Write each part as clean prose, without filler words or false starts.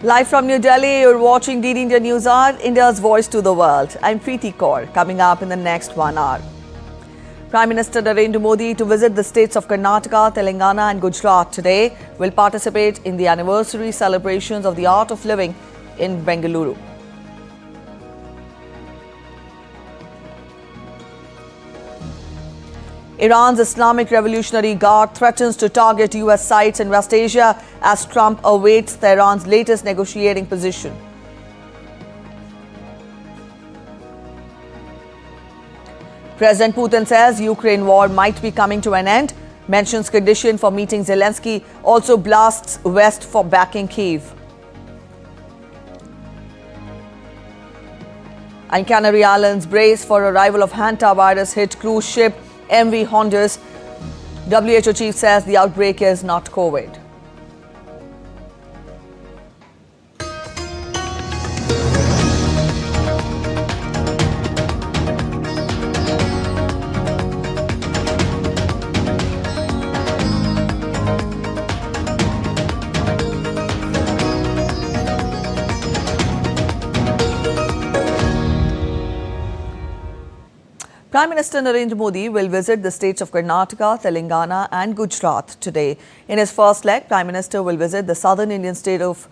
Live from New Delhi, you're watching DD India Newshour, India's voice to the world. I'm Preeti Kaur. Coming up in the next 1 hour. Prime Minister Narendra Modi to visit the states of Karnataka, Telangana and Gujarat today will participate in the anniversary celebrations of the art of living in Bengaluru. Iran's Islamic Revolutionary Guard threatens to target US sites in West Asia as Trump awaits Tehran's latest negotiating position. President Putin says Ukraine war might be coming to an end, mentions condition for meeting Zelensky, also blasts West for backing Kyiv. And Canary Islands brace for arrival of Hantavirus hit cruise ship MV Honduras. WHO chief says the outbreak is not COVID. Prime Minister Narendra Modi will visit the states of Karnataka, Telangana and Gujarat today. In his first leg, Prime Minister will visit the southern Indian state of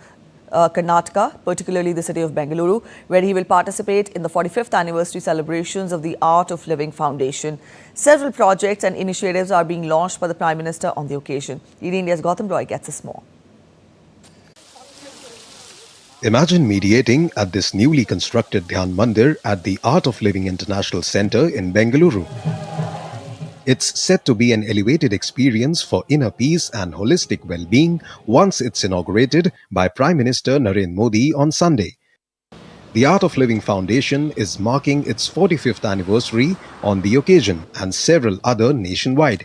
Karnataka, particularly the city of Bengaluru, where he will participate in the 45th anniversary celebrations of the Art of Living Foundation. Several projects and initiatives are being launched by the Prime Minister on the occasion. DD India's Gautam Roy gets us more. Imagine mediating at this newly constructed Dhyan Mandir at the Art of Living International Centre in Bengaluru. It's set to be an elevated experience for inner peace and holistic well-being once it's inaugurated by Prime Minister Narendra Modi on Sunday. The Art of Living Foundation is marking its 45th anniversary on the occasion and several other nationwide.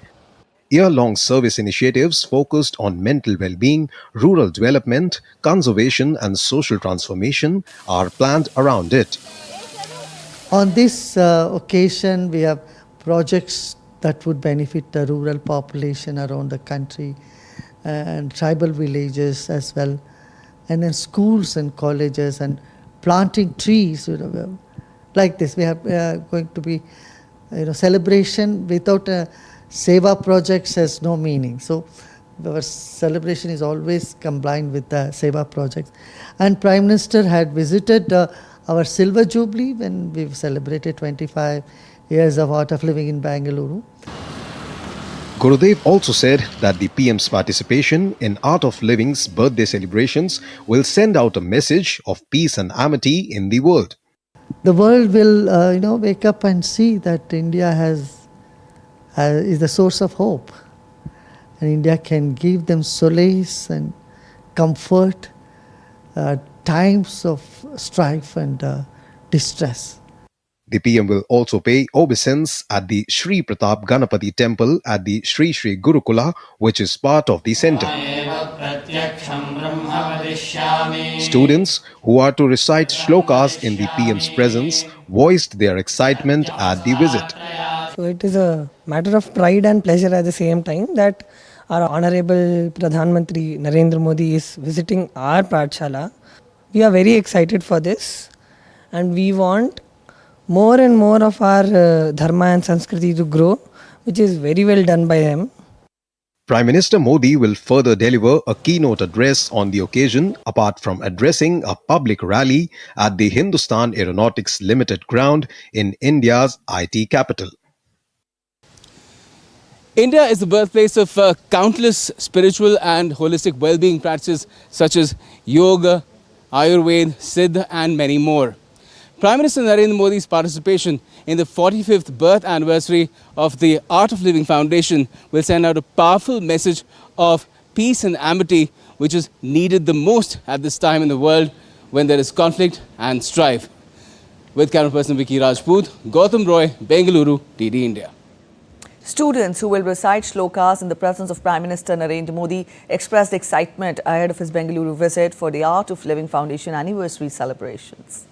Year-long service initiatives focused on mental well-being, rural development, conservation and social transformation are planned around it. On this occasion, we have projects that would benefit the rural population around the country and tribal villages as well, and then schools and colleges and planting trees. Like this, we have going to be celebration without a Seva projects has no meaning. So our celebration is always combined with the Seva projects. And Prime Minister had visited our Silver Jubilee when we've celebrated 25 years of Art of Living in Bengaluru. Gurudev also said that the PM's participation in Art of Living's birthday celebrations will send out a message of peace and amity in the world. The world will, wake up and see that India is the source of hope, and India can give them solace and comfort times of strife and distress. The PM will also pay obeisance at the Sri Pratap Ganapati temple at the Sri Sri Gurukula, which is part of the centre. Students who are to recite shlokas in the PM's presence voiced their excitement at the visit. So it is a matter of pride and pleasure at the same time that our Honorable Pradhan Mantri Narendra Modi is visiting our Pathshala. We are very excited for this, and we want more and more of our Dharma and Sanskriti to grow, which is very well done by them. Prime Minister Modi will further deliver a keynote address on the occasion, apart from addressing a public rally at the Hindustan Aeronautics Limited ground in India's IT capital. India is the birthplace of countless spiritual and holistic well-being practices such as yoga, Ayurveda, Siddha and many more. Prime Minister Narendra Modi's participation in the 45th birth anniversary of the Art of Living Foundation will send out a powerful message of peace and amity, which is needed the most at this time in the world when there is conflict and strife. With camera person Vicky Rajput, Gautam Roy, Bengaluru, DD India. Students who will recite shlokas in the presence of Prime Minister Narendra Modi expressed excitement ahead of his Bengaluru visit for the Art of Living Foundation anniversary celebrations.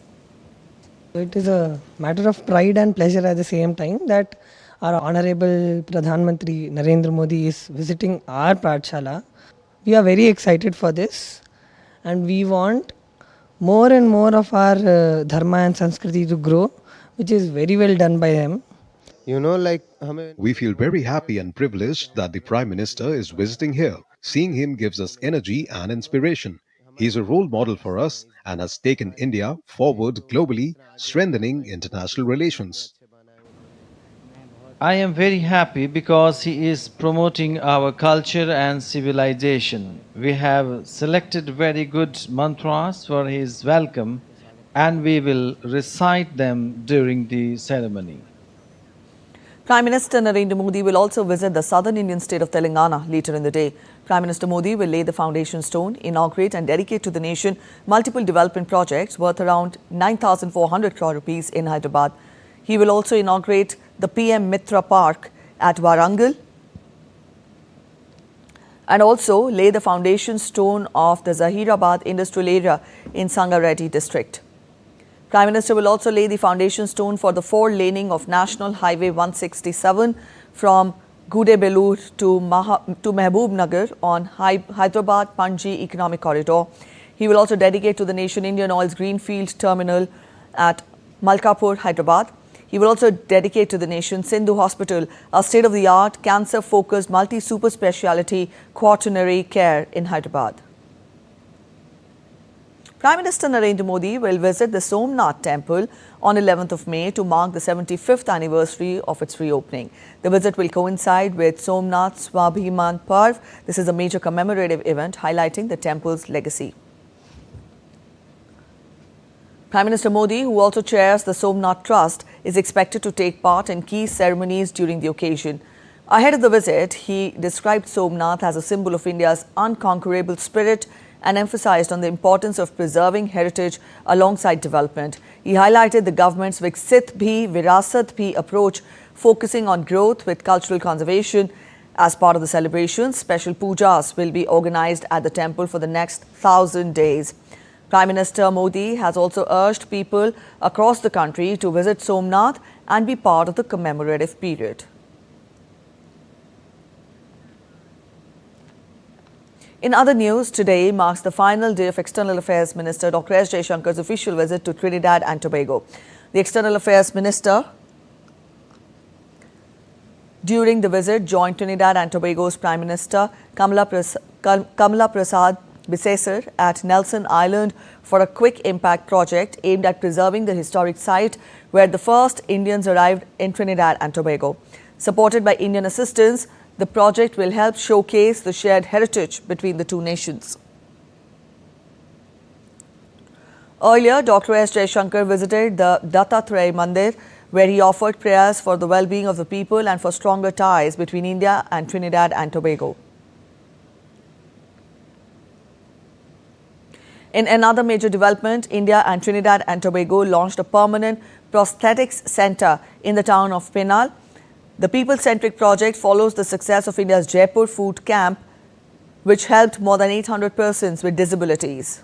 It is a matter of pride and pleasure at the same time that our Honorable Pradhan Mantri Narendra Modi is visiting our Pathshala. We are very excited for this, and we want more and more of our dharma and Sanskriti to grow, which is very well done by them. We feel very happy and privileged that the Prime Minister is visiting here. Seeing him gives us energy and inspiration. He is a role model for us and has taken India forward globally, strengthening international relations. I am very happy because he is promoting our culture and civilization. We have selected very good mantras for his welcome and we will recite them during the ceremony. Prime Minister Narendra Modi will also visit the southern Indian state of Telangana later in the day. Prime Minister Modi will lay the foundation stone, inaugurate and dedicate to the nation multiple development projects worth around 9,400 crore rupees in Hyderabad. He will also inaugurate the PM Mitra Park at Warangal and also lay the foundation stone of the Zahirabad industrial area in Sangareddy district. Prime Minister will also lay the foundation stone for the four-laning of National Highway 167 from Gudebellur to Mehboob Nagar on Hyderabad-Panji Economic Corridor. He will also dedicate to the nation Indian Oil's Greenfield Terminal at Malkapur, Hyderabad. He will also dedicate to the nation Sindhu Hospital, a state-of-the-art, cancer-focused, multi-super speciality quaternary care in Hyderabad. Prime Minister Narendra Modi will visit the Somnath temple on 11th of May to mark the 75th anniversary of its reopening. The visit will coincide with Somnath Swabhiman Parv. This is a major commemorative event highlighting the temple's legacy. Prime Minister Modi, who also chairs the Somnath Trust, is expected to take part in key ceremonies during the occasion. Ahead of the visit, he described Somnath as a symbol of India's unconquerable spirit and emphasized on the importance of preserving heritage alongside development. He highlighted the government's Viksit Bhi, Virasat Bhi approach, focusing on growth with cultural conservation. As part of the celebrations, special pujas will be organized at the temple for the next 1,000 days. Prime Minister Modi has also urged people across the country to visit Somnath and be part of the commemorative period. In other news, today marks the final day of External Affairs Minister Dr. S. Jaishankar's official visit to Trinidad and Tobago. The External Affairs Minister, during the visit, joined Trinidad and Tobago's Prime Minister Kamala Prasad Bharati at Nelson Island for a quick impact project aimed at preserving the historic site where the first Indians arrived in Trinidad and Tobago. Supported by Indian assistance, the project will help showcase the shared heritage between the two nations. Earlier, Dr. S. Jaishankar visited the Dattatreya Mandir, where he offered prayers for the well-being of the people and for stronger ties between India and Trinidad and Tobago. In another major development, India and Trinidad and Tobago launched a permanent prosthetics center in the town of Penal. The people-centric project follows the success of India's Jaipur Food Camp, which helped more than 800 persons with disabilities.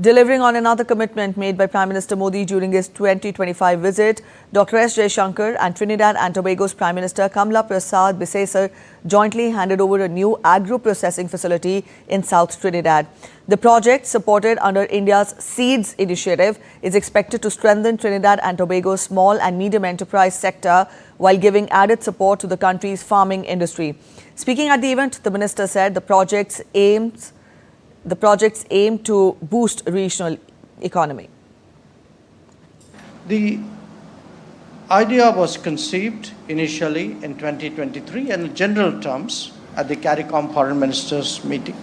Delivering on another commitment made by Prime Minister Modi during his 2025 visit, Dr. S. Jaishankar and Trinidad and Tobago's Prime Minister Kamala Prasad Bharati jointly handed over a new agro-processing facility in South Trinidad. The project, supported under India's Seeds initiative, is expected to strengthen Trinidad and Tobago's small and medium enterprise sector while giving added support to the country's farming industry. Speaking at the event, the minister said the projects aim to boost regional economy. The idea was conceived initially in 2023 in general terms at the CARICOM Foreign Ministers meeting.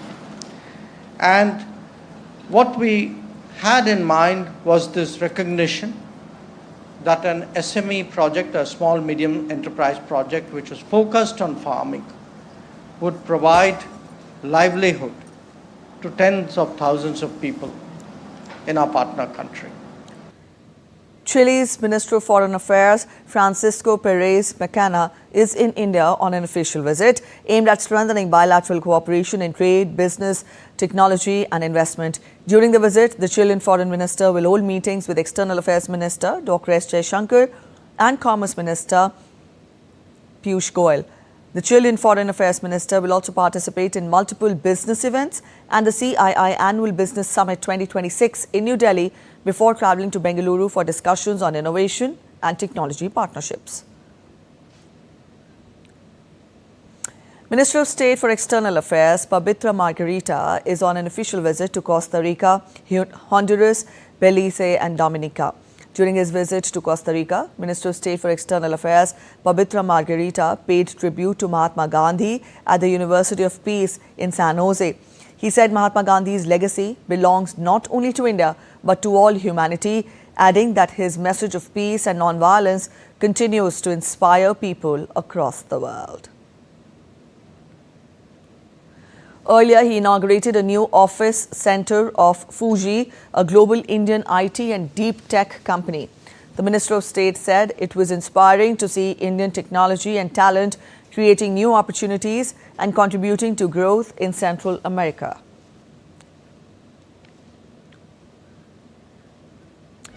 And what we had in mind was this recognition that an SME project, a small medium enterprise project which was focused on farming, would provide livelihood to tens of thousands of people in our partner country. Chile's Minister of Foreign Affairs, Francisco Perez Macana, is in India on an official visit aimed at strengthening bilateral cooperation in trade, business, technology and investment. During the visit, the Chilean Foreign Minister will hold meetings with External Affairs Minister Dr. S. Jaishankar and Commerce Minister Piyush Goyal. The Chilean Foreign Affairs Minister will also participate in multiple business events and the CII Annual Business Summit 2026 in New Delhi before travelling to Bengaluru for discussions on innovation and technology partnerships. Minister of State for External Affairs Pabitra Margarita is on an official visit to Costa Rica, Honduras, Belize and Dominica. During his visit to Costa Rica, Minister of State for External Affairs Pabitra Margarita paid tribute to Mahatma Gandhi at the University of Peace in San Jose. He said Mahatma Gandhi's legacy belongs not only to India but to all humanity, adding that his message of peace and non-violence continues to inspire people across the world. Earlier, he inaugurated a new office center of Fuji, a global Indian IT and deep tech company. The Minister of State said it was inspiring to see Indian technology and talent creating new opportunities and contributing to growth in Central America.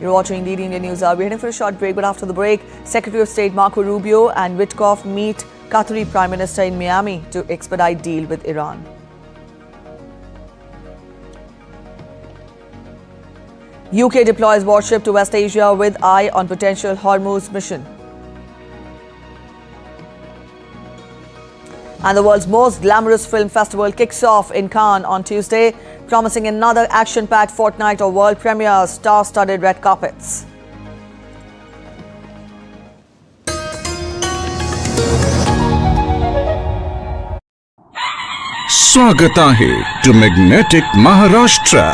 You're watching DD India News. We're heading for a short break, but after the break, Secretary of State Marco Rubio and Witkoff meet Qatari Prime Minister in Miami to expedite deal with Iran. UK deploys warship to West Asia with eye on potential Hormuz mission. And the world's most glamorous film festival kicks off in Cannes on Tuesday, promising another action-packed fortnight of world premieres, star-studded red carpets. स्वागत आहे to magnetic Maharashtra.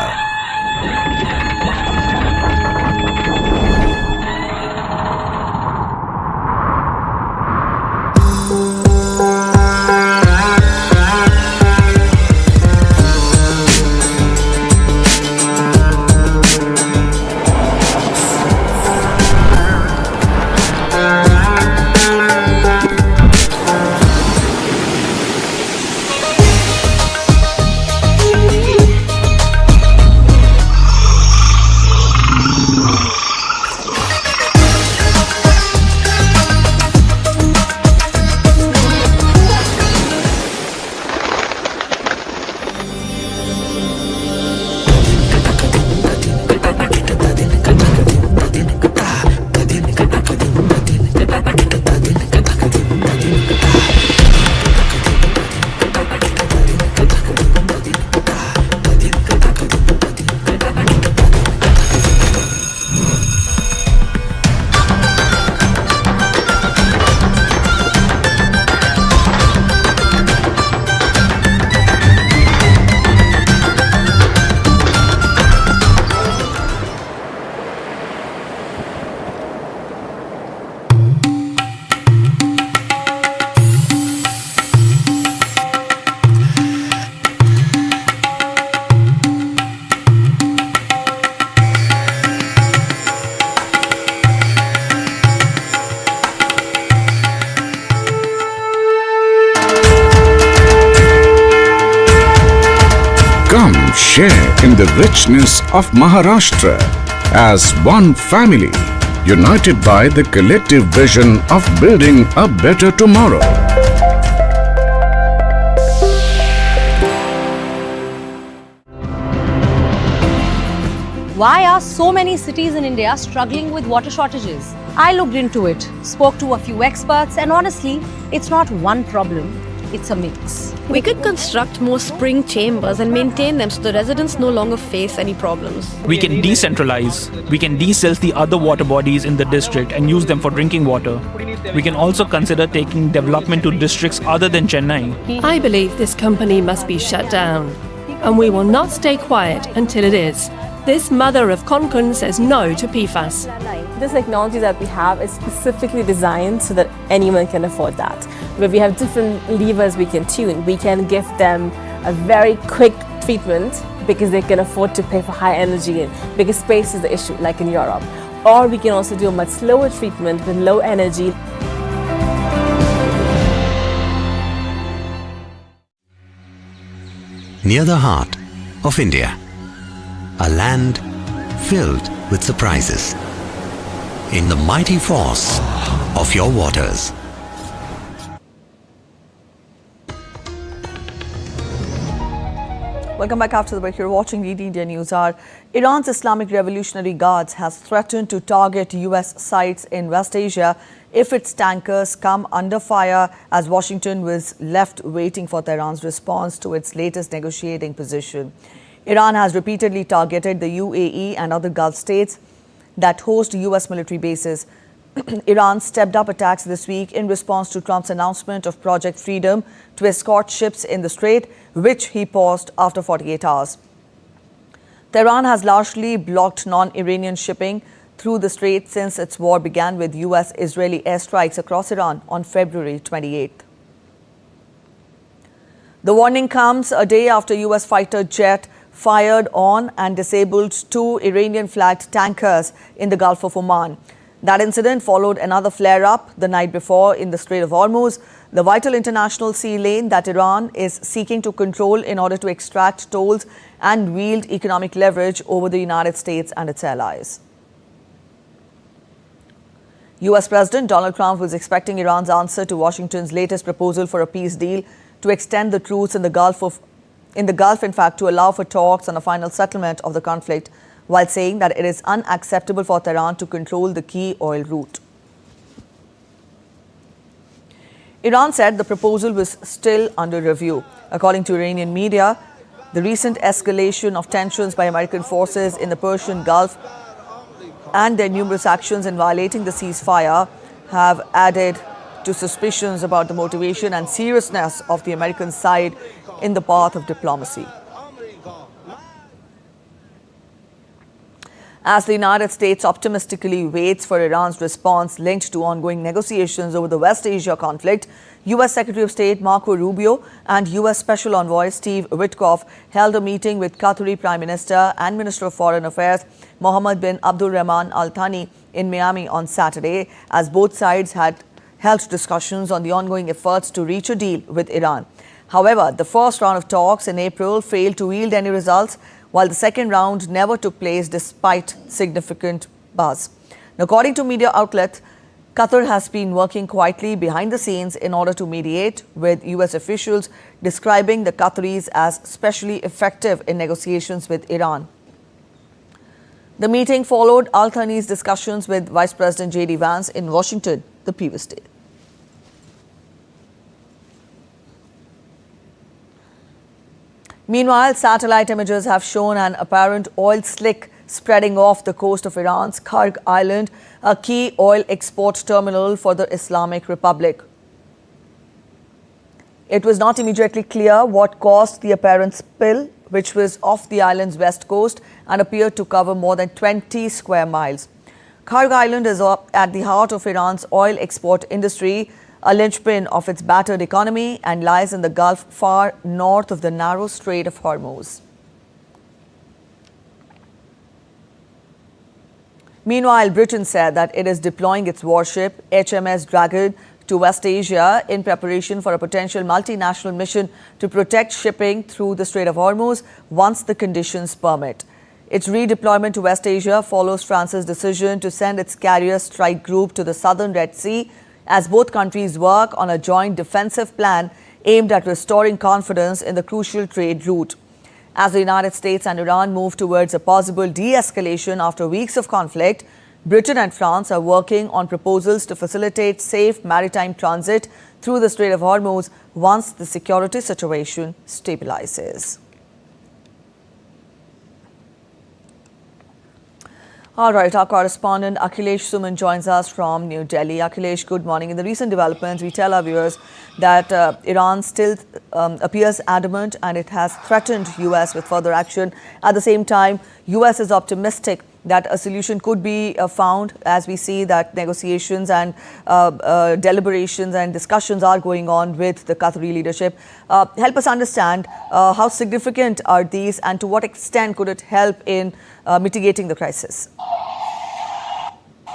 Share in the richness of Maharashtra as one family, united by the collective vision of building a better tomorrow. Why are so many cities in India struggling with water shortages? I looked into it, spoke to a few experts, and honestly, it's not one problem, it's a mix. We could construct more spring chambers and maintain them so the residents no longer face any problems. We can decentralize. We can desilt the other water bodies in the district and use them for drinking water. We can also consider taking development to districts other than Chennai. I believe this company must be shut down, and we will not stay quiet until it is. This mother of Konkan says no to PFAS. This technology that we have is specifically designed so that anyone can afford that. Where we have different levers we can tune. We can give them a very quick treatment because they can afford to pay for high energy because space is the issue, like in Europe. Or we can also do a much slower treatment with low energy. Near the heart of India, a land filled with surprises. In the mighty force of your waters. Welcome back after the break. You're watching India Newshour. Iran's Islamic Revolutionary Guards has threatened to target US sites in West Asia if its tankers come under fire, as Washington was left waiting for Tehran's response to its latest negotiating position. Iran has repeatedly targeted the UAE and other Gulf states that host US military bases. Iran stepped up attacks this week in response to Trump's announcement of Project Freedom to escort ships in the strait, which he paused after 48 hours. Tehran has largely blocked non-Iranian shipping through the strait since its war began with US-Israeli airstrikes across Iran on February 28th. The warning comes a day after US fighter jet fired on and disabled two Iranian-flagged tankers in the Gulf of Oman. That incident followed another flare-up the night before in the Strait of Hormuz, the vital international sea lane that Iran is seeking to control in order to extract tolls and wield economic leverage over the United States and its allies. US President Donald Trump was expecting Iran's answer to Washington's latest proposal for a peace deal to extend the truce in the Gulf, in fact, to allow for talks on a final settlement of the conflict, while saying that it is unacceptable for Tehran to control the key oil route. Iran said the proposal was still under review. According to Iranian media, the recent escalation of tensions by American forces in the Persian Gulf and their numerous actions in violating the ceasefire have added to suspicions about the motivation and seriousness of the American side in the path of diplomacy. As the United States optimistically waits for Iran's response linked to ongoing negotiations over the West Asia conflict, U.S. Secretary of State Marco Rubio and U.S. Special Envoy Steve Witkoff held a meeting with Qatari Prime Minister and Minister of Foreign Affairs Mohammed bin Abdul Rahman Al Thani in Miami on Saturday, as both sides had held discussions on the ongoing efforts to reach a deal with Iran. However, the first round of talks in April failed to yield any results, while the second round never took place despite significant buzz. Now, according to media outlets, Qatar has been working quietly behind the scenes in order to mediate, with US officials describing the Qataris as especially effective in negotiations with Iran. The meeting followed Al Thani's discussions with Vice President J.D. Vance in Washington the previous day. Meanwhile, satellite images have shown an apparent oil slick spreading off the coast of Iran's Karg Island, a key oil export terminal for the Islamic Republic. It was not immediately clear what caused the apparent spill, which was off the island's west coast and appeared to cover more than 20 square miles. Karg Island is at the heart of Iran's oil export industry, a linchpin of its battered economy, and lies in the Gulf far north of the narrow Strait of Hormuz. Meanwhile, Britain said that it is deploying its warship HMS Dragon to West Asia in preparation for a potential multinational mission to protect shipping through the Strait of Hormuz once the conditions permit. Its redeployment to West Asia follows France's decision to send its carrier strike group to the southern Red Sea, as both countries work on a joint defensive plan aimed at restoring confidence in the crucial trade route. As the United States and Iran move towards a possible de-escalation after weeks of conflict, Britain and France are working on proposals to facilitate safe maritime transit through the Strait of Hormuz once the security situation stabilizes. All right, our correspondent Akhilesh Suman joins us from New Delhi. Akhilesh, good morning. In the recent developments, we tell our viewers that Iran still appears adamant and it has threatened US with further action. At the same time, US is optimistic that a solution could be found, as we see that negotiations and deliberations and discussions are going on with the Qatari leadership. Help us understand how significant are these and to what extent could it help in mitigating the crisis?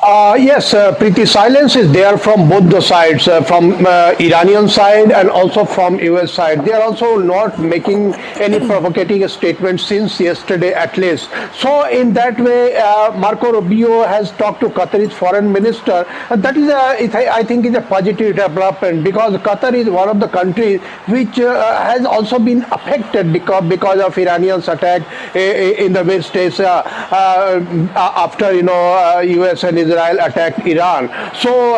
Yes, Preeti, silence is there from both the sides, from Iranian side and also from US side. They are also not making any provocative statements since yesterday at least. So in that way, Marco Rubio has talked to Qatar's foreign minister. And that is, I think, is a positive development because Qatar is one of the countries which has also been affected because of Iranian's attack in the West Asia after US and Israel attacked Iran. So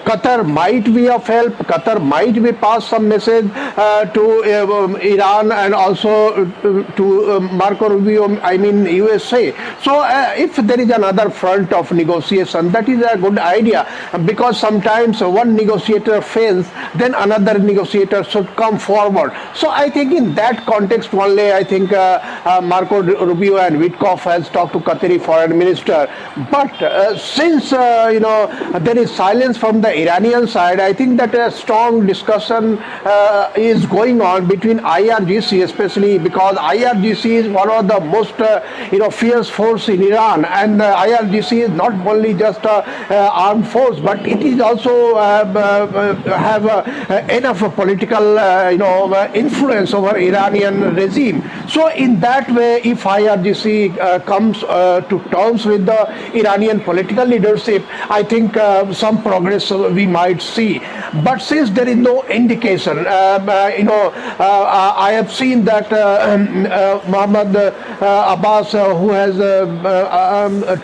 Qatar might be of help. Qatar might be pass some message to Iran and also to Marco Rubio, I mean USA. So if there is another front of negotiation, that is a good idea because sometimes one negotiator fails, then another negotiator should come forward. So I think in that context only, I think Marco Rubio and Witkoff has talked to Qatari foreign minister. But since there is silence from the Iranian side, I think that a strong discussion is going on between IRGC, especially because IRGC is one of the most fierce force in Iran, and IRGC is not only just armed force, but it is also have enough political influence over Iranian regime. So in that way, if IRGC comes to terms with the Iranian political leadership, I think some progress we might see. But since there is no indication, I have seen that Mohammed Abbas, who has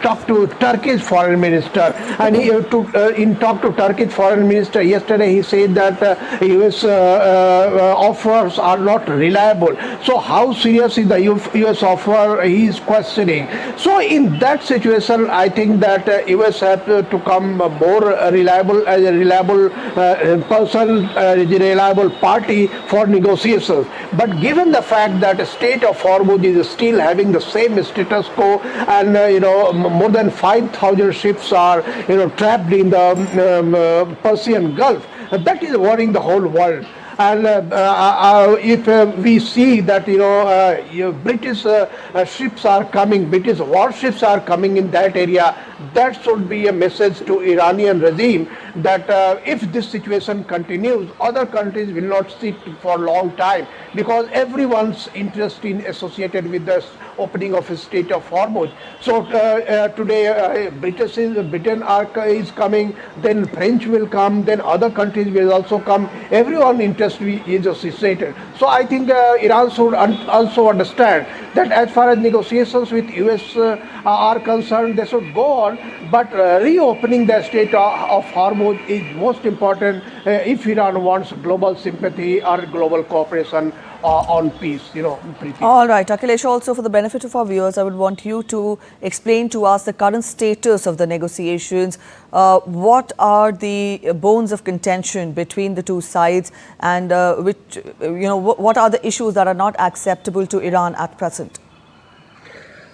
talked to Turkish foreign minister, and in talk to Turkish foreign minister yesterday, he said that US offers are not reliable. So how serious is the US offer? He is questioning. So in that situation, I think that US have to come more reliable as a reliable person, a reliable party for negotiations. But given the fact that the state of Hormuz is still having the same status quo, and more than 5,000 ships are trapped in the Persian Gulf, that is worrying the whole world. And if we see that British ships are coming, British warships are coming in that area, that should be a message to Iranian regime that if this situation continues, other countries will not sit for a long time because everyone's interest in associated with the opening of a Strait of Hormuz. So today Britain is coming, then French will come, then other countries will also come. Everyone interest is associated. So I think Iran should also understand that as far as negotiations with US are concerned, they should go on, but reopening the Strait of Hormuz is most important if Iran wants global sympathy or global cooperation on peace, All right, Akhilesh, also for the benefit of our viewers, I would want you to explain to us the current status of the negotiations. What are the bones of contention between the two sides, and what are the issues that are not acceptable to Iran at present?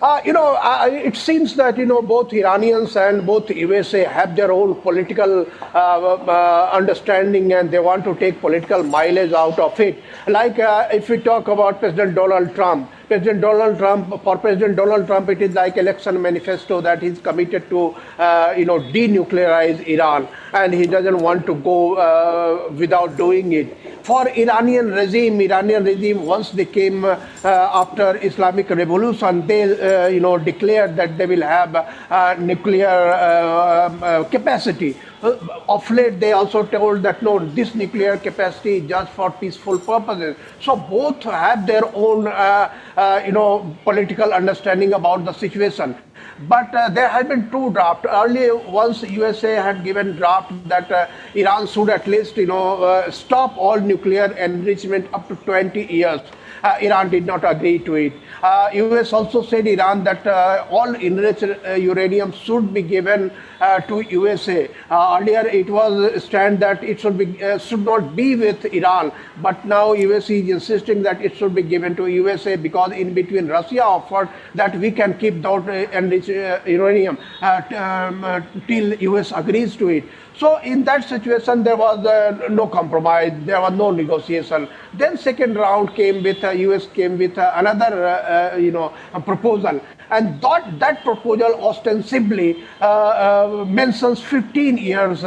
It seems that both Iranians and both USA have their own political understanding, and they want to take political mileage out of it. Like if we talk about President Donald Trump, for President Donald Trump, it is like election manifesto that he's committed to, denuclearize Iran, and he doesn't want to go without doing it. For Iranian regime, once they came after Islamic Revolution, they, declared that they will have nuclear capacity. Of late, they also told that no, this nuclear capacity is just for peaceful purposes. So both have their own, political understanding about the situation. But there have been two drafts. Earlier, once USA had given draft that Iran should at least, stop all nuclear enrichment up to 20 years. Iran did not agree to it. US also said Iran that all enriched uranium should be given to USA. Earlier it was stand that it should not be with Iran, but now USA is insisting that it should be given to USA because in between Russia offered that we can keep that enriched uranium till US agrees to it. So in that situation, there was no compromise, there was no negotiation. Then second round came with US came with another proposal, and that proposal ostensibly mentions 15 years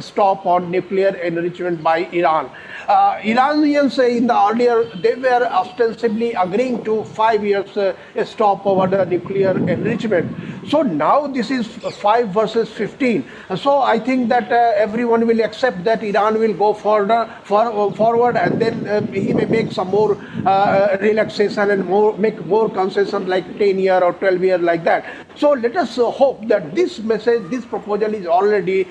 stop on nuclear enrichment by Iran. Iranians in the earlier, they were ostensibly agreeing to 5 years stop over the nuclear enrichment. So now this is 5 versus 15. So I think that everyone will accept that Iran will go forward, and then he may make some more relaxation and make more concession like 10 year or 12 year like that. So let us hope that this message, this proposal is already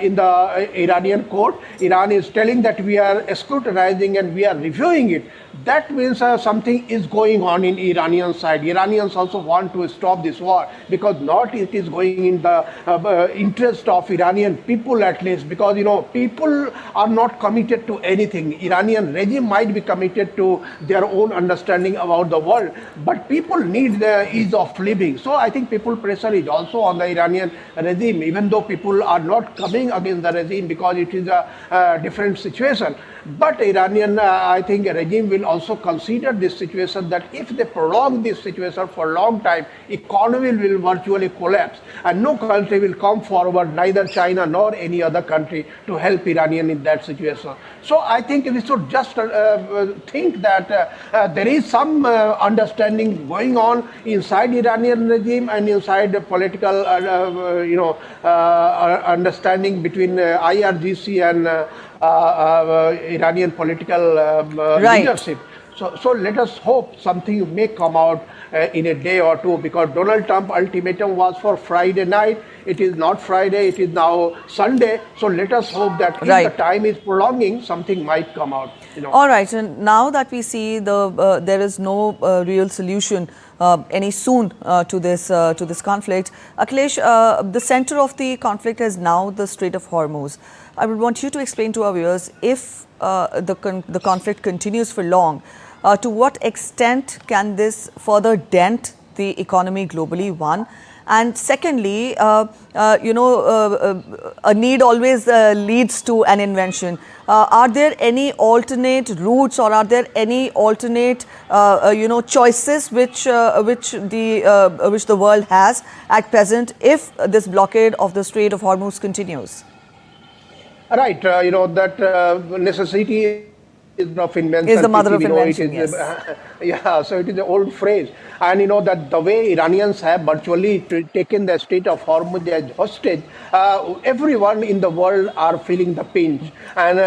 in the Iranian court. Iran is telling that we are scrutinizing and we are reviewing it. That means something is going on in Iranian side. Iranians also want to stop this war, because not it is going in the interest of Iranian people, at least, because people are not committed to anything. Iranian regime might be committed to their own understanding about the world, but people need the ease of living. So I think people pressure is also on the Iranian regime, even though people are not coming against the regime because it is a different situation. But Iranian, I think, regime will also consider this situation, that if they prolong this situation for a long time, economy will virtually collapse, and no country will come forward, neither China nor any other country, to help Iranian in that situation. So I think we should just think that there is some understanding going on inside Iranian regime and inside the political understanding between IRGC and Iranian political leadership. So let us hope something may come out in a day or two, because Donald Trump ultimatum was for Friday night. It is not Friday, it is now Sunday. So let us hope that if the time is prolonging, something might come out. All right, and now that we see there is no real solution any soon to this conflict, Akhilesh, the center of the conflict is now the Strait of Hormuz. I would want you to explain to our viewers, if the conflict continues for long, to what extent can this further dent the economy globally, one? And secondly, a need always leads to an invention. Are there any alternate routes, or are there any alternate, choices which the world has at present if this blockade of the Strait of Hormuz continues? Right, that necessity of invention is the mother of invention, yes. So it is an old phrase. And that the way Iranians have virtually taken the Strait of Hormuz as hostage, everyone in the world are feeling the pinch. And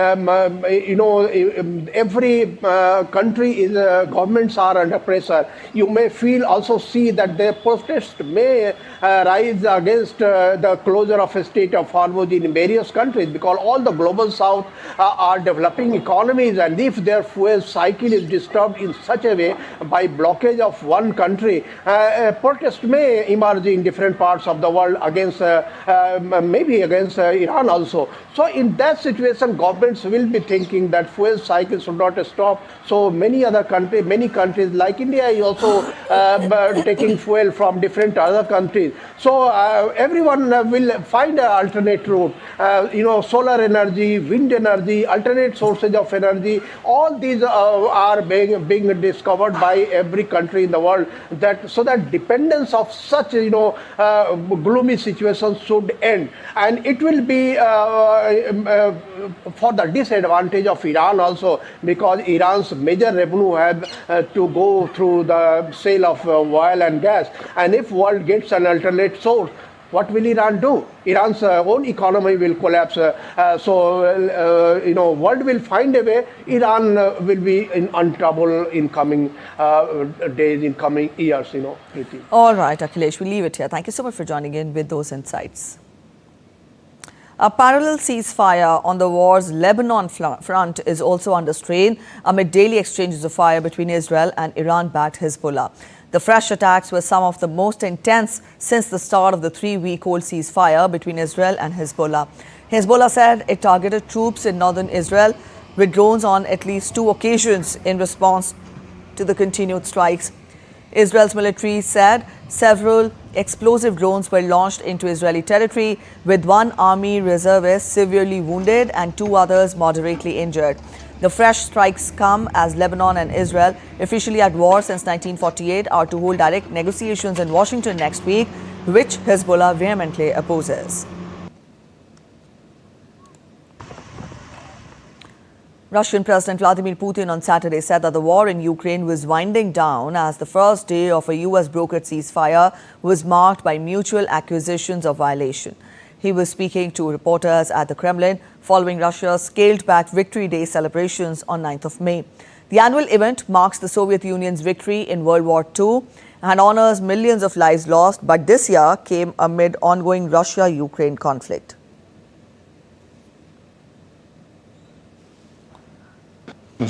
every country governments are under pressure. You may see that the protest may rise against the closure of a Strait of Hormuz in various countries, because all the global south are developing economies, and if their fuel cycle is disturbed in such a way by blockage of one country, protest may emerge in different parts of the world against maybe against Iran also. So in that situation, governments will be thinking that fuel cycle should not stop. So many countries like India is also taking fuel from different other countries. So everyone will find an alternate route. Solar energy, wind energy, alternate sources of energy, all these are being discovered by every country in the world. So that dependence of such gloomy situations should end, and it will be for the disadvantage of Iran also, because Iran's major revenue have to go through the sale of oil and gas, and if world gets an alternate source, what will Iran do? Iran's own economy will collapse. World will find a way. Iran will be in trouble in coming days, in coming years. Preeti. All right, Akhilesh, we'll leave it here. Thank you so much for joining in with those insights. A parallel ceasefire on the war's Lebanon front is also under strain amid daily exchanges of fire between Israel and Iran-backed Hezbollah. The fresh attacks were some of the most intense since the start of the 3-week-old ceasefire between Israel and Hezbollah. Hezbollah said it targeted troops in northern Israel with drones on at least 2 occasions in response to the continued strikes. Israel's military said Several explosive drones were launched into Israeli territory, with one army reservist severely wounded and 2 others moderately injured. The fresh strikes come as Lebanon and Israel, officially at war since 1948, are to hold direct negotiations in Washington next week, which Hezbollah vehemently opposes. Russian President Vladimir Putin on Saturday said that the war in Ukraine was winding down as the first day of a US-brokered ceasefire was marked by mutual accusations of violation. He was speaking to reporters at the Kremlin following Russia's scaled-back Victory Day celebrations on 9th of May. The annual event marks the Soviet Union's victory in World War II and honors millions of lives lost, but this year came amid ongoing Russia-Ukraine conflict. They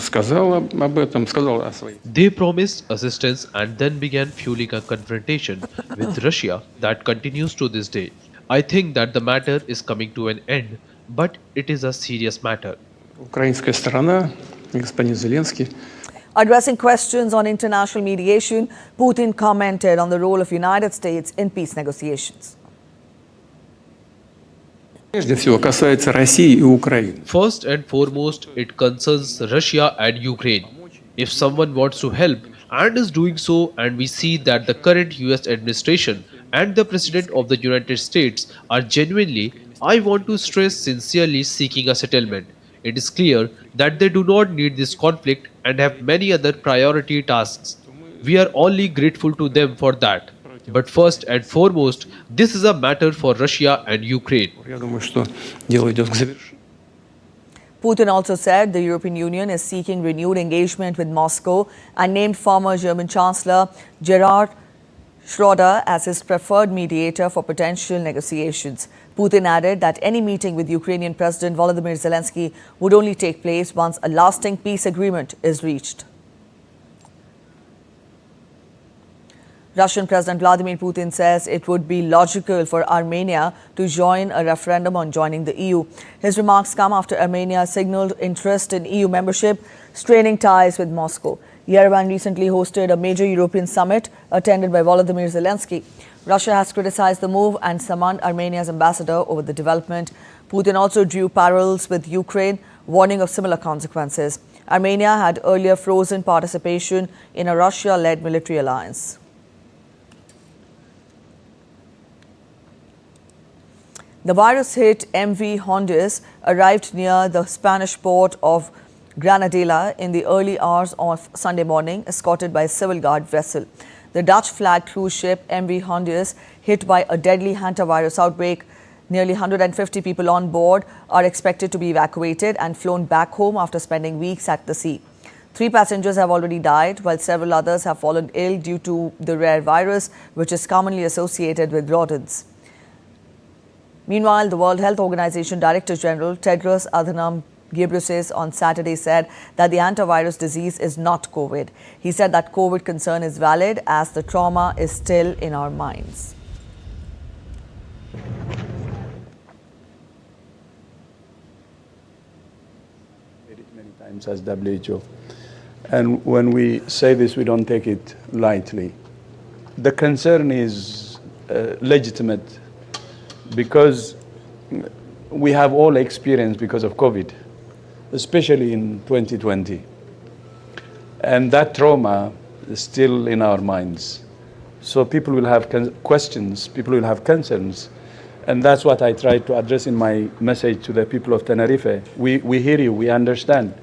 promised assistance and then began fueling a confrontation with Russia that continues to this day. I think that the matter is coming to an end, but it is a serious matter. Addressing questions on international mediation, Putin commented on the role of United States in peace negotiations. First and foremost, it concerns Russia and Ukraine. If someone wants to help and is doing so, and we see that the current US administration and the President of the United States are genuinely, I want to stress, sincerely seeking a settlement. It is clear that they do not need this conflict and have many other priority tasks. We are only grateful to them for that. But first and foremost, this is a matter for Russia and Ukraine. Putin also said the European Union is seeking renewed engagement with Moscow and named former German Chancellor Gerhard Schröder as his preferred mediator for potential negotiations. Putin added that any meeting with Ukrainian President Volodymyr Zelensky would only take place once a lasting peace agreement is reached. Russian President Vladimir Putin says it would be logical for Armenia to join a referendum on joining the EU. His remarks come after Armenia signaled interest in EU membership, straining ties with Moscow. Yerevan recently hosted a major European summit attended by Volodymyr Zelensky. Russia has criticized the move and summoned Armenia's ambassador over the development. Putin also drew parallels with Ukraine, warning of similar consequences. Armenia had earlier frozen participation in a Russia-led military alliance. The virus-hit MV Honduras arrived near the Spanish port of Granadilla in the early hours of Sunday morning, escorted by a civil guard vessel. The Dutch-flagged cruise ship MV Honduras, hit by a deadly hantavirus outbreak. Nearly 150 people on board are expected to be evacuated and flown back home after spending weeks at the sea. 3 passengers have already died, while several others have fallen ill due to the rare virus, which is commonly associated with rodents. Meanwhile, the World Health Organization Director General Tedros Adhanom Ghebreyesus on Saturday said that the hantavirus disease is not COVID. He said that COVID concern is valid as the trauma is still in our minds. Many times as WHO. And when we say this, we don't take it lightly. The concern is legitimate because we have all experienced because of COVID, especially in 2020. And that trauma is still in our minds. So people will have questions, people will have concerns. And that's what I tried to address in my message to the people of Tenerife. We hear you, we understand.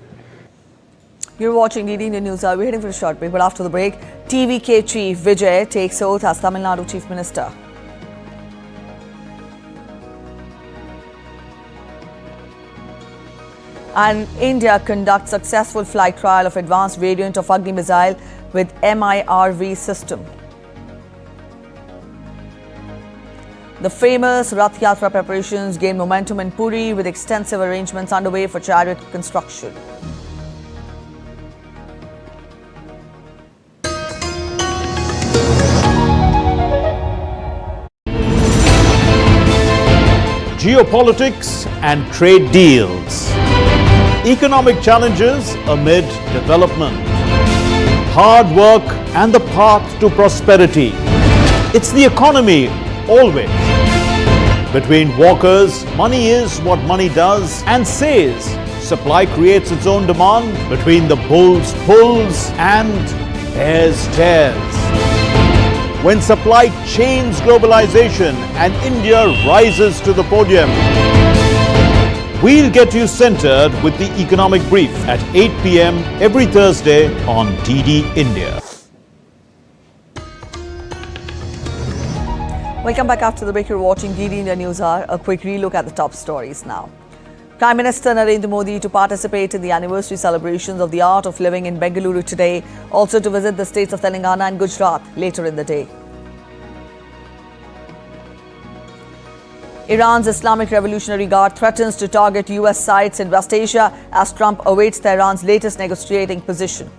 You're watching India Newshour. We're heading for a short break, but after the break, TVK Chief Vijay takes oath as Tamil Nadu Chief Minister. And India conducts successful flight trial of advanced variant of Agni missile with MIRV system. The famous Rath Yatra preparations gain momentum in Puri with extensive arrangements underway for chariot construction. Geopolitics and trade deals. Economic challenges amid development. Hard work and the path to prosperity. It's the economy, always. Between walkers, money is what money does and says. Supply creates its own demand. Between the bulls pulls and bears tears. When supply chains globalization and India rises to the podium. We'll get you centered with the economic brief at 8 p.m. every Thursday on DD India. Welcome back after the break. You're watching DD India Newshour. A quick relook at the top stories now. Prime Minister Narendra Modi to participate in the anniversary celebrations of the Art of Living in Bengaluru today, also to visit the states of Telangana and Gujarat later in the day. Iran's Islamic Revolutionary Guard threatens to target US sites in West Asia as Trump awaits Tehran's latest negotiating position.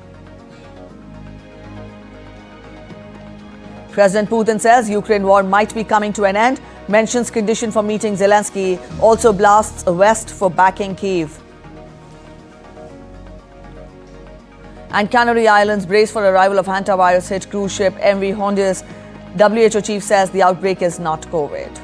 President Putin says Ukraine war might be coming to an end, mentions condition for meeting Zelensky, also blasts west for backing Kyiv. And Canary Islands brace for arrival of Hantavirus hit cruise ship MV Honduras. WHO chief says the outbreak is not COVID.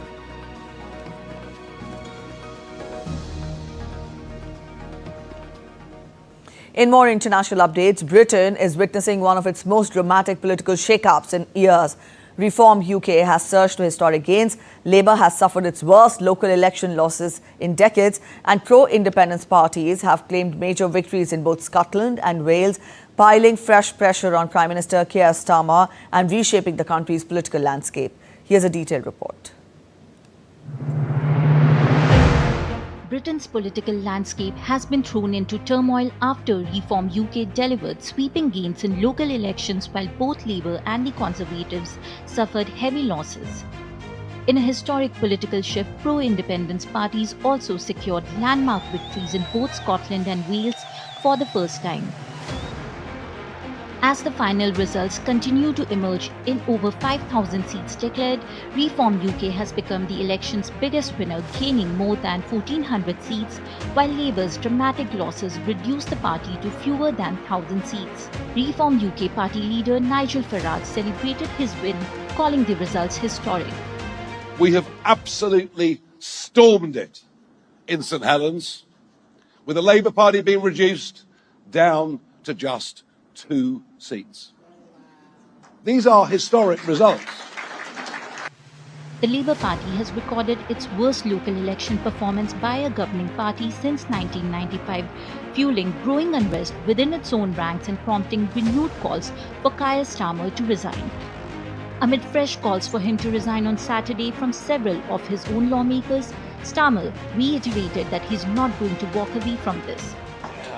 In more international updates, Britain is witnessing one of its most dramatic political shake-ups in years. Reform UK has surged to historic gains. Labour has suffered its worst local election losses in decades, and pro-independence parties have claimed major victories in both Scotland and Wales, piling fresh pressure on Prime Minister Keir Starmer and reshaping the country's political landscape. Here's a detailed report. Britain's political landscape has been thrown into turmoil after Reform UK delivered sweeping gains in local elections while both Labour and the Conservatives suffered heavy losses. In a historic political shift, pro-independence parties also secured landmark victories in both Scotland and Wales for the first time. As the final results continue to emerge in over 5,000 seats declared, Reform UK has become the election's biggest winner, gaining more than 1,400 seats, while Labour's dramatic losses reduced the party to fewer than 1,000 seats. Reform UK party leader Nigel Farage celebrated his win, calling the results historic. We have absolutely stormed it in St Helens, with the Labour Party being reduced down to just 2 seats. These are historic results. The Labour Party has recorded its worst local election performance by a governing party since 1995, fueling growing unrest within its own ranks and prompting renewed calls for Keir Starmer to resign. Amid fresh calls for him to resign on Saturday from several of his own lawmakers, Starmer reiterated that he's not going to walk away from this.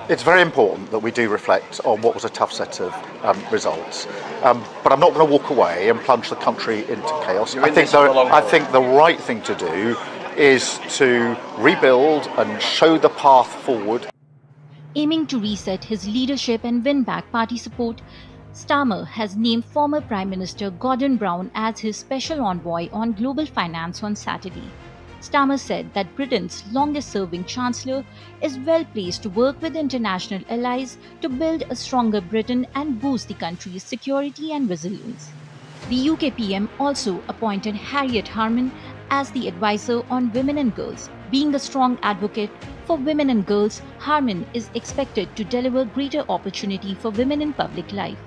It's very important that we do reflect on what was a tough set of results, but I'm not going to walk away and plunge the country into chaos. I think the right thing to do is to rebuild and show the path forward. Aiming to reset his leadership and win back party support, Starmer has named former Prime Minister Gordon Brown as his special envoy on global finance on Saturday. Starmer said that Britain's longest-serving Chancellor is well placed to work with international allies to build a stronger Britain and boost the country's security and resilience. The UK PM also appointed Harriet Harman as the advisor on women and girls. Being a strong advocate for women and girls, Harman is expected to deliver greater opportunity for women in public life.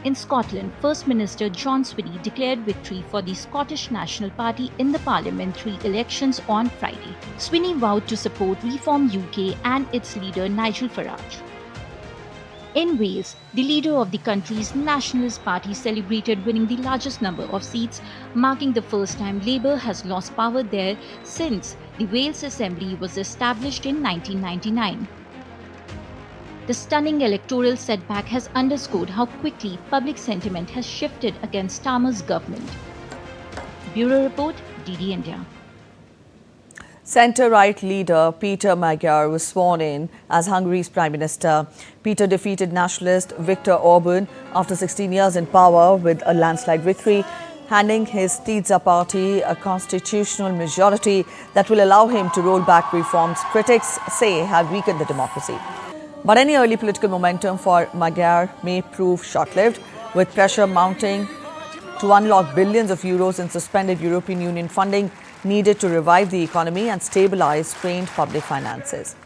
In Scotland, First Minister John Swinney declared victory for the Scottish National Party in the parliamentary elections on Friday. Swinney vowed to support Reform UK and its leader Nigel Farage. In Wales, the leader of the country's Nationalist Party celebrated winning the largest number of seats, marking the first time Labour has lost power there since the Wales Assembly was established in 1999. The stunning electoral setback has underscored how quickly public sentiment has shifted against Starmer's government. Bureau Report, DD India. Centre-right leader Peter Magyar was sworn in as Hungary's Prime Minister. Peter defeated nationalist Viktor Orban after 16 years in power with a landslide victory, handing his Tisza party a constitutional majority that will allow him to roll back reforms critics say have weakened the democracy. But any early political momentum for Magyar may prove short-lived, with pressure mounting to unlock billions of euros in suspended European Union funding needed to revive the economy and stabilize strained public finances.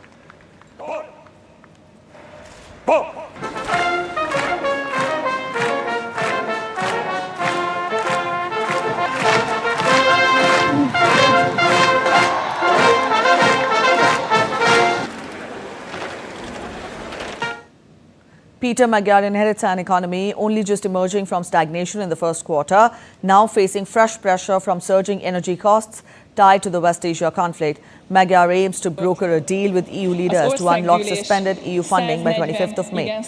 Peter Magyar inherits an economy only just emerging from stagnation in the first quarter, now facing fresh pressure from surging energy costs tied to the West Asia conflict. Magyar aims to broker a deal with EU leaders to unlock suspended EU funding by 25th of May.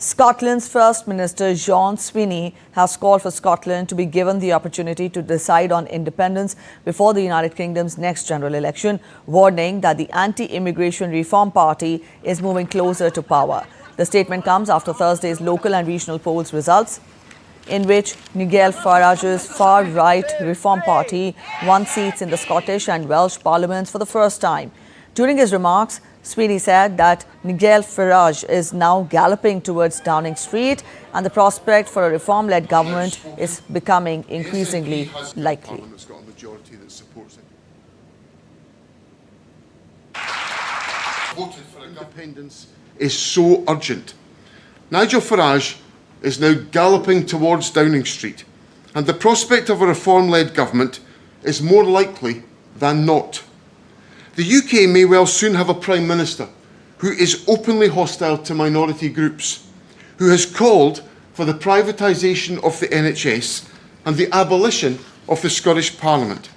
Scotland's First Minister John Swinney has called for Scotland to be given the opportunity to decide on independence before the United Kingdom's next general election, warning that the anti-immigration Reform Party is moving closer to power. The statement comes after Thursday's local and regional polls results, in which Nigel Farage's far-right Reform Party won seats in the Scottish and Welsh parliaments for the first time. During his remarks, Swinney said that Nigel Farage is now galloping towards Downing Street and the prospect for a reform-led government is becoming increasingly likely. Voted for independence is so urgent. Nigel Farage is now galloping towards Downing Street and the prospect of a reform-led government is more likely than not. The UK may well soon have a Prime Minister who is openly hostile to minority groups, who has called for the privatisation of the NHS and the abolition of the Scottish Parliament.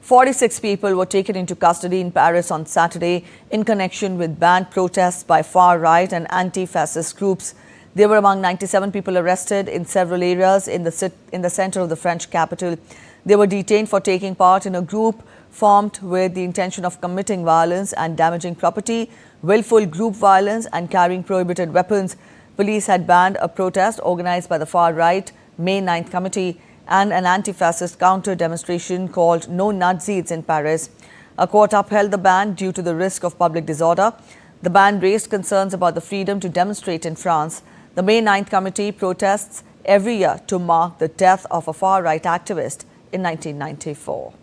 46 people were taken into custody in Paris on Saturday in connection with banned protests by far-right and anti-fascist groups. They were among 97 people arrested in several areas in the centre of the French capital. They were detained for taking part in a group formed with the intention of committing violence and damaging property, willful group violence and carrying prohibited weapons. Police had banned a protest organised by the far-right May 9th Committee and an anti-fascist counter-demonstration called No Nazis in Paris. A court upheld the ban due to the risk of public disorder. The ban raised concerns about the freedom to demonstrate in France. The May 9th Committee protests every year to mark the death of a far-right activist in 1994.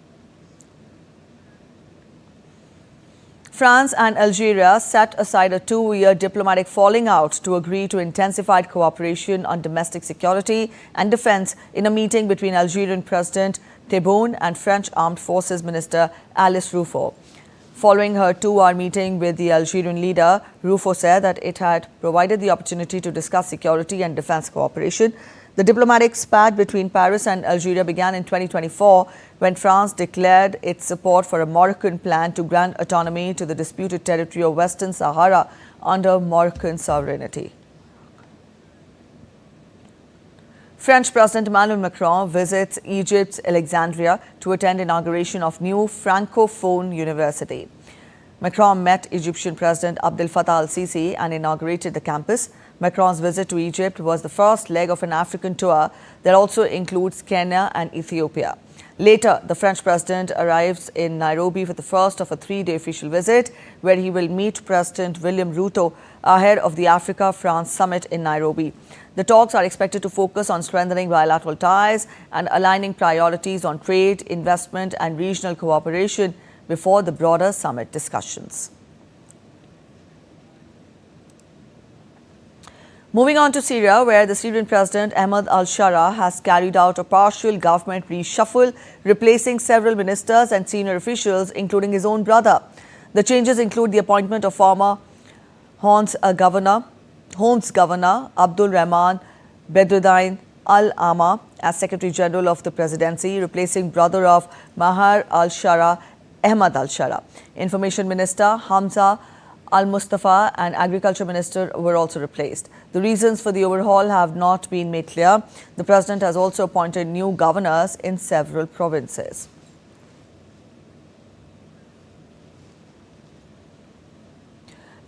France and Algeria set aside a 2-year diplomatic falling out to agree to intensified cooperation on domestic security and defense in a meeting between Algerian President Tebboune and French Armed Forces Minister Alice Rufo. Following her 2-hour meeting with the Algerian leader, Rufo said that it had provided the opportunity to discuss security and defense cooperation. The diplomatic spat between Paris and Algeria began in 2024 when France declared its support for a Moroccan plan to grant autonomy to the disputed territory of Western Sahara under Moroccan sovereignty. French President Emmanuel Macron visits Egypt's Alexandria to attend inauguration of new Francophone University. Macron met Egyptian President Abdel Fattah al-Sisi and inaugurated the campus. Macron's visit to Egypt was the first leg of an African tour that also includes Kenya and Ethiopia. Later, the French president arrives in Nairobi for the first of a 3-day official visit, where he will meet President William Ruto ahead of the Africa-France summit in Nairobi. The talks are expected to focus on strengthening bilateral ties and aligning priorities on trade, investment and regional cooperation before the broader summit discussions. Moving on to Syria, where the Syrian President Ahmed al-Shara has carried out a partial government reshuffle, replacing several ministers and senior officials, including his own brother. The changes include the appointment of former Homs governor Abdul Rahman Bedruddin al-Ama as Secretary General of the Presidency, replacing brother of Mahar al-Shara, Ahmed al-Shara. Information Minister Hamza Al-Mustafa and Agriculture Minister were also replaced. The reasons for the overhaul have not been made clear. The President has also appointed new governors in several provinces.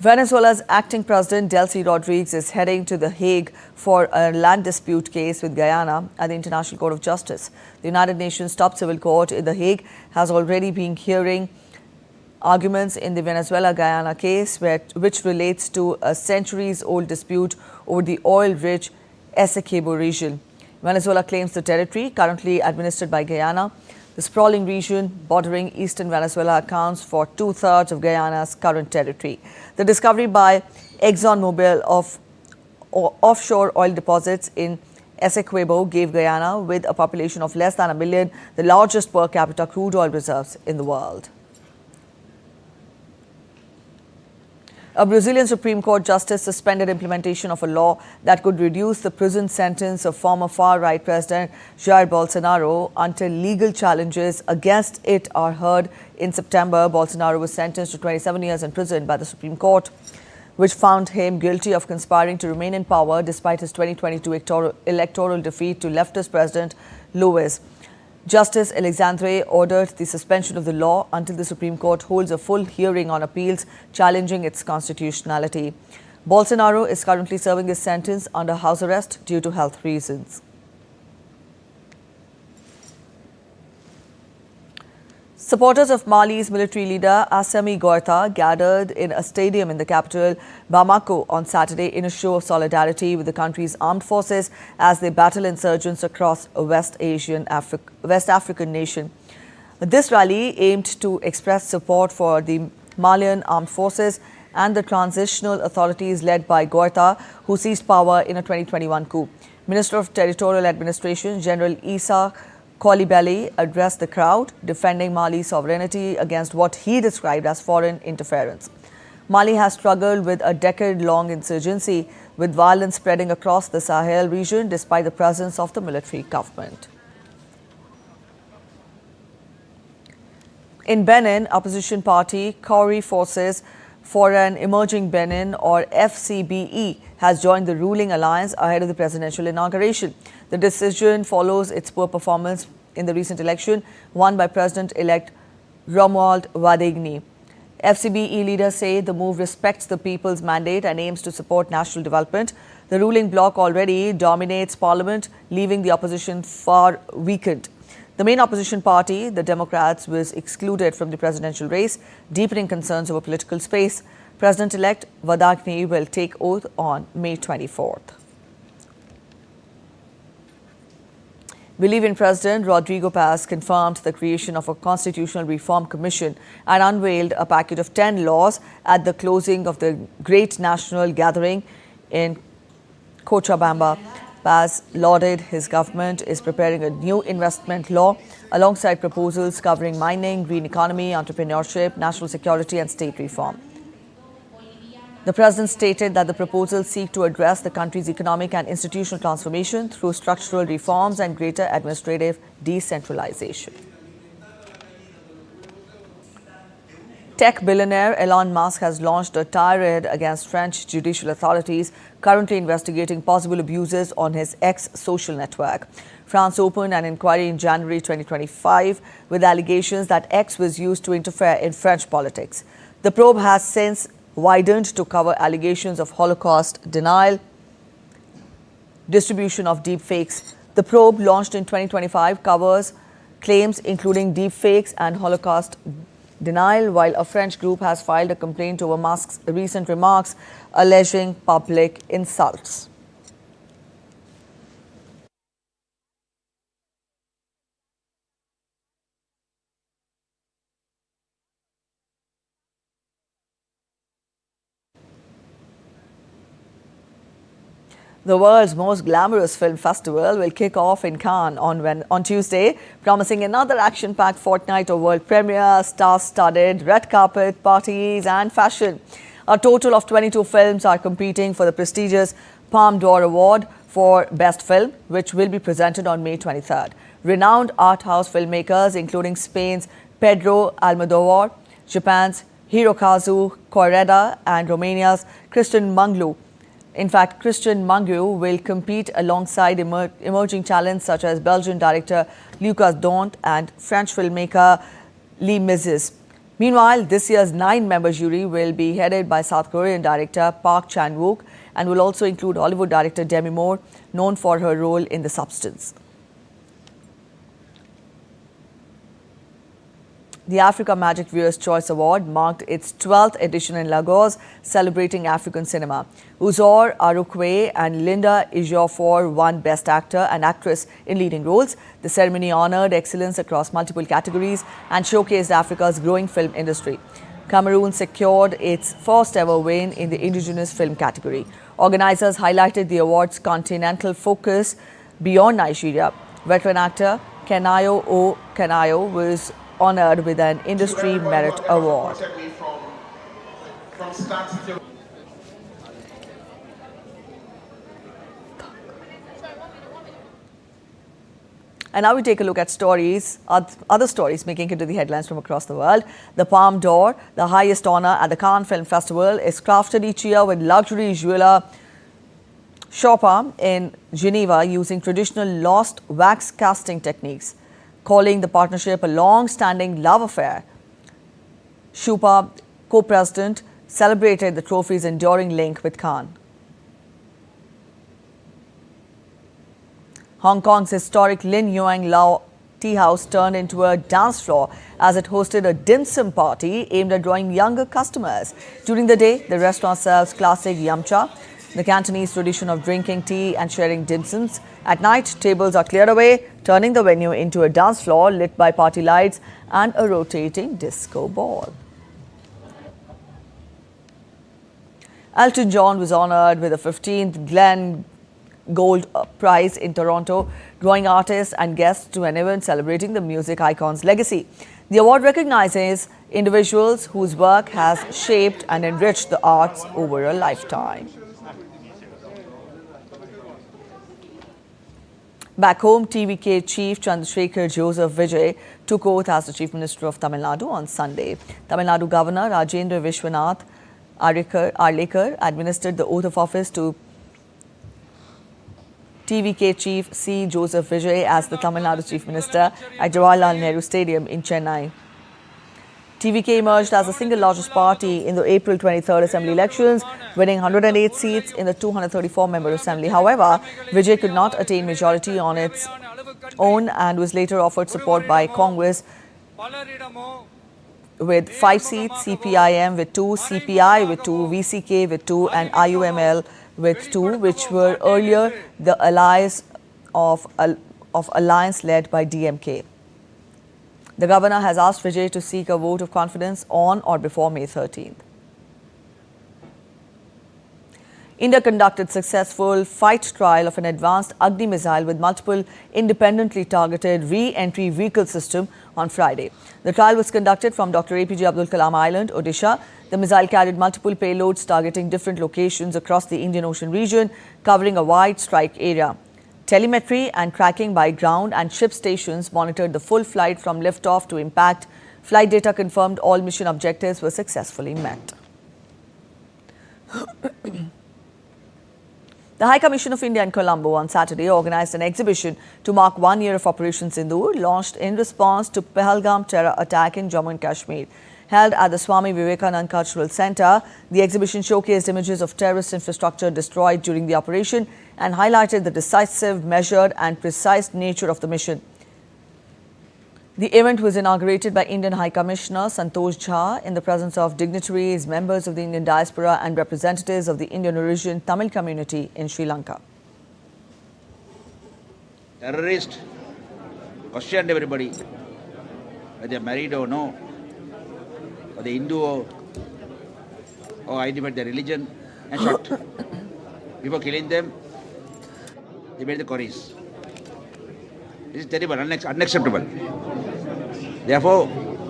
Venezuela's acting president, Delcy Rodriguez, is heading to The Hague for a land dispute case with Guyana at the International Court of Justice. The United Nations Top Civil Court in The Hague has already been hearing arguments in the Venezuela-Guyana case, which relates to a centuries-old dispute over the oil-rich Essequibo region. Venezuela claims the territory, currently administered by Guyana. The sprawling region bordering eastern Venezuela accounts for two-thirds of Guyana's current territory. The discovery by ExxonMobil of offshore oil deposits in Essequibo gave Guyana, with a population of less than 1 million, the largest per capita crude oil reserves in the world. A Brazilian Supreme Court justice suspended implementation of a law that could reduce the prison sentence of former far-right President Jair Bolsonaro until legal challenges against it are heard. In September, Bolsonaro was sentenced to 27 years in prison by the Supreme Court, which found him guilty of conspiring to remain in power despite his 2022 electoral defeat to leftist President Luiz. Justice Alexandre ordered the suspension of the law until the Supreme Court holds a full hearing on appeals challenging its constitutionality. Bolsonaro is currently serving his sentence under house arrest due to health reasons. Supporters of Mali's military leader Assimi Goïta gathered in a stadium in the capital Bamako on Saturday in a show of solidarity with the country's armed forces as they battle insurgents across a West African nation. This rally aimed to express support for the Malian armed forces and the transitional authorities led by Goïta, who seized power in a 2021 coup. Minister of Territorial Administration General Issa Coulibaly addressed the crowd, defending Mali's sovereignty against what he described as foreign interference. Mali has struggled with a decade-long insurgency, with violence spreading across the Sahel region despite the presence of the military government. In Benin, opposition party Kauri Forces for an Emerging Benin, or FCBE, has joined the ruling alliance ahead of the presidential inauguration. The decision follows its poor performance in the recent election, won by President-elect Romuald Wadagni. FCBE leaders say the move respects the people's mandate and aims to support national development. The ruling bloc already dominates parliament, leaving the opposition far weakened. The main opposition party, the Democrats, was excluded from the presidential race, deepening concerns over political space. President-elect Wadagni will take oath on May 24th. Bolivian President Rodrigo Paz confirmed the creation of a constitutional reform commission and unveiled a package of 10 laws at the closing of the Great National Gathering in Cochabamba. Paz lauded his government is preparing a new investment law alongside proposals covering mining, green economy, entrepreneurship, national security and state reform. The president stated that the proposals seek to address the country's economic and institutional transformation through structural reforms and greater administrative decentralization. Tech billionaire Elon Musk has launched a tirade against French judicial authorities currently investigating possible abuses on his X social network. France opened an inquiry in January 2025 with allegations that X was used to interfere in French politics. The probe has since widened to cover allegations of Holocaust denial, distribution of deepfakes. The probe, launched in 2025, covers claims including deepfakes and Holocaust denial, while a French group has filed a complaint over Musk's recent remarks alleging public insults. The world's most glamorous film festival will kick off in Cannes on Tuesday, promising another action-packed fortnight of world premieres, star-studded red carpet parties and fashion. A total of 22 films are competing for the prestigious Palme d'Or Award for Best Film, which will be presented on May 23rd. Renowned art house filmmakers, including Spain's Pedro Almodovar, Japan's Hirokazu Koreeda and Romania's Cristian Mungiu, will compete alongside emerging talents such as Belgian director Lucas Dont and French filmmaker Lee Mizes. Meanwhile, this year's 9-member jury will be headed by South Korean director Park Chan-wook and will also include Hollywood director Demi Moore, known for her role in The Substance. The Africa Magic Viewers' Choice Award marked its 12th edition in Lagos, celebrating African cinema. Uzor Arukwe and Linda Ejiofor won Best Actor and Actress in leading roles. The ceremony honored excellence across multiple categories and showcased Africa's growing film industry. Cameroon secured its first ever win in the indigenous film category. Organizers highlighted the award's continental focus beyond Nigeria. Veteran actor Kenayo O. Kenayo was honored with an Industry Merit Award. And now we take a look at other stories making it to the headlines from across the world. The Palme d'Or, the highest honor at the Cannes Film Festival, is crafted each year with luxury jeweler Chopin in Geneva using traditional lost wax casting techniques, calling the partnership a long-standing love affair. Chopin, co-president, celebrated the trophy's enduring link with Cannes. Hong Kong's historic Lin Yuang Lau Tea House turned into a dance floor as it hosted a dim sum party aimed at drawing younger customers. During the day, the restaurant serves classic yum cha, the Cantonese tradition of drinking tea and sharing dim sums. At night, tables are cleared away, turning the venue into a dance floor lit by party lights and a rotating disco ball. Elton John was honored with the 15th Glenn Gold Prize in Toronto, drawing artists and guests to an event celebrating the music icon's legacy. The award recognizes individuals whose work has shaped and enriched the arts over a lifetime. Back home, TVK Chief Chandrasekhar Joseph Vijay took oath as the Chief Minister of Tamil Nadu on Sunday. Tamil Nadu Governor Rajendra Vishwanath Arlekar administered the oath of office to TVK Chief C. Joseph Vijay as the Tamil Nadu Chief Minister at Jawaharlal Nehru Stadium in Chennai. TVK emerged as the single largest party in the April 23rd Assembly elections, winning 108 seats in the 234-member Assembly. However, Vijay could not attain majority on its own and was later offered support by Congress with 5 seats, CPIM with 2, CPI with 2, VCK with 2 and IUML with 2, which were earlier the allies of alliance led by DMK. The governor has asked Vijay to seek a vote of confidence on or before May 13th. India conducted successful fight trial of an advanced Agni missile with multiple independently targeted re-entry vehicle system on Friday. The trial was conducted from Dr. APJ Abdul Kalam Island, Odisha. The missile carried multiple payloads targeting different locations across the Indian Ocean region, covering a wide strike area. Telemetry and tracking by ground and ship stations monitored the full flight from liftoff to impact. Flight data confirmed all mission objectives were successfully met. The High Commission of India in Colombo on Saturday organized an exhibition to mark 1 year of Operation Sindoor, launched in response to Pahalgam terror attack in Jammu and Kashmir. Held at the Swami Vivekanand Cultural Center, the exhibition showcased images of terrorist infrastructure destroyed during the operation and highlighted the decisive, measured and precise nature of the mission. The event was inaugurated by Indian High Commissioner Santosh Jha in the presence of dignitaries, members of the Indian diaspora and representatives of the Indian origin Tamil community in Sri Lanka. Terrorists questioned everybody, whether they are married or no, or the Hindu or identified their religion, and shot. Before killing them, they made the quarries. This is terrible, unacceptable. Therefore,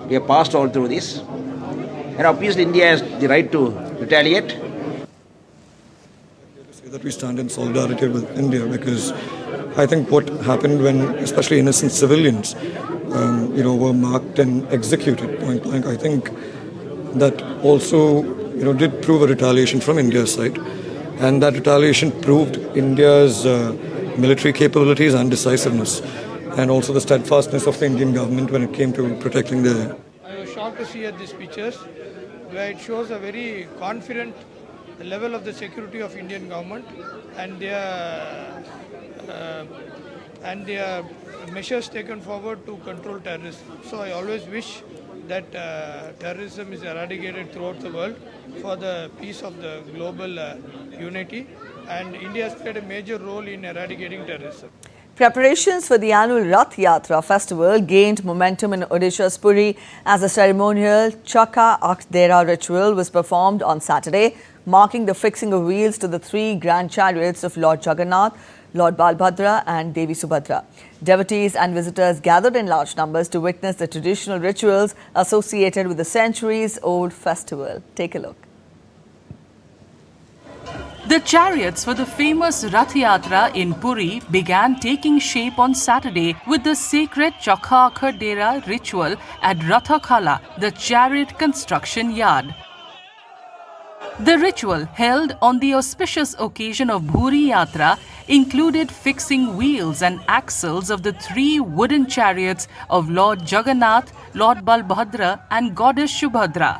we have passed all through this. And obviously India has the right to retaliate. Say that we stand in solidarity with India, because I think what happened when especially innocent civilians were marked and executed point blank, I think that also did prove a retaliation from India's side. And that retaliation proved India's military capabilities and decisiveness, and also the steadfastness of the Indian government when it came to protecting the want to see at these pictures, where it shows a very confident level of the security of Indian government and their measures taken forward to control terrorism. So I always wish that terrorism is eradicated throughout the world for the peace of the global unity, and India has played a major role in eradicating terrorism. Preparations for the annual Rath Yatra festival gained momentum in Odisha's Puri as the ceremonial Chakka Akdera ritual was performed on Saturday, marking the fixing of wheels to the three grand chariots of Lord Jagannath, Lord Balbhadra and Devi Subhadra. Devotees and visitors gathered in large numbers to witness the traditional rituals associated with the centuries-old festival. Take a look. The chariots for the famous Rath Yatra in Puri began taking shape on Saturday with the sacred Chakka Akdera ritual at Rathakhala, the chariot construction yard. The ritual, held on the auspicious occasion of Bhuri Yatra, included fixing wheels and axles of the three wooden chariots of Lord Jagannath, Lord Balbhadra and Goddess Subhadra.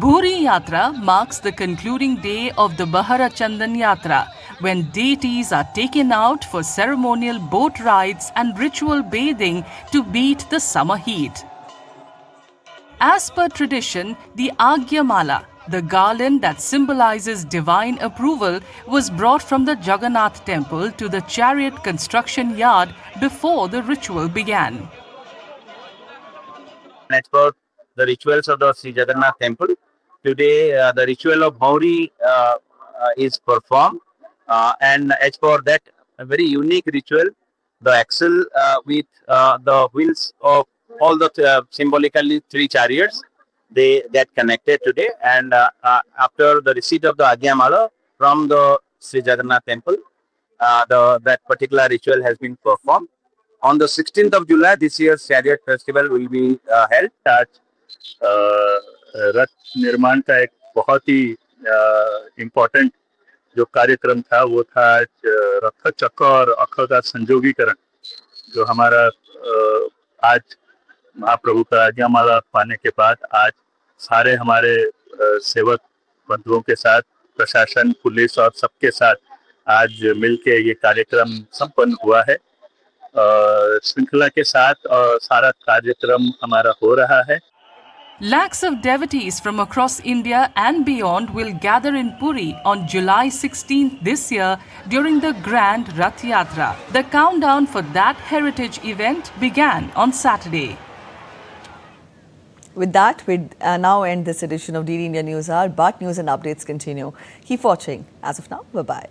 Bhuri Yatra marks the concluding day of the Bahara Chandan Yatra, when deities are taken out for ceremonial boat rides and ritual bathing to beat the summer heat. As per tradition, the Agyamala, the garland that symbolizes divine approval, was brought from the Jagannath temple to the chariot construction yard before the ritual began. As per the rituals of the Sri Jagannath temple, today the ritual of Bhauri is performed, and as per that a very unique ritual, the axle with the wheels of all the symbolically three chariots, they get connected today, and after the receipt of the Agyamala from the Sri Jagannath temple, that particular ritual has been performed. On the 16th of July, this year's chariot festival will be held. रथ निर्माण का एक बहुत ही important जो कार्यक्रम था वो था रथ चक्र और अख का संजोगीकरण, जो हमारा आज महाप्रभु का आज्ञामाला पाने के बाद आज सारे हमारे सेवक बंधुओं के साथ, प्रशासन, पुलिस और सबके साथ आज मिलके ये कार्यक्रम संपन्न हुआ है। श्रृंखला के साथ सारा कार्यक्रम हमारा हो रहा है। Lakhs of devotees from across India and beyond will gather in Puri on July 16th this year during the Grand Rath Yatra. The countdown for that heritage event began on Saturday. With that, we now end this edition of DD India News Hour, but news and updates continue. Keep watching. As of now, bye-bye.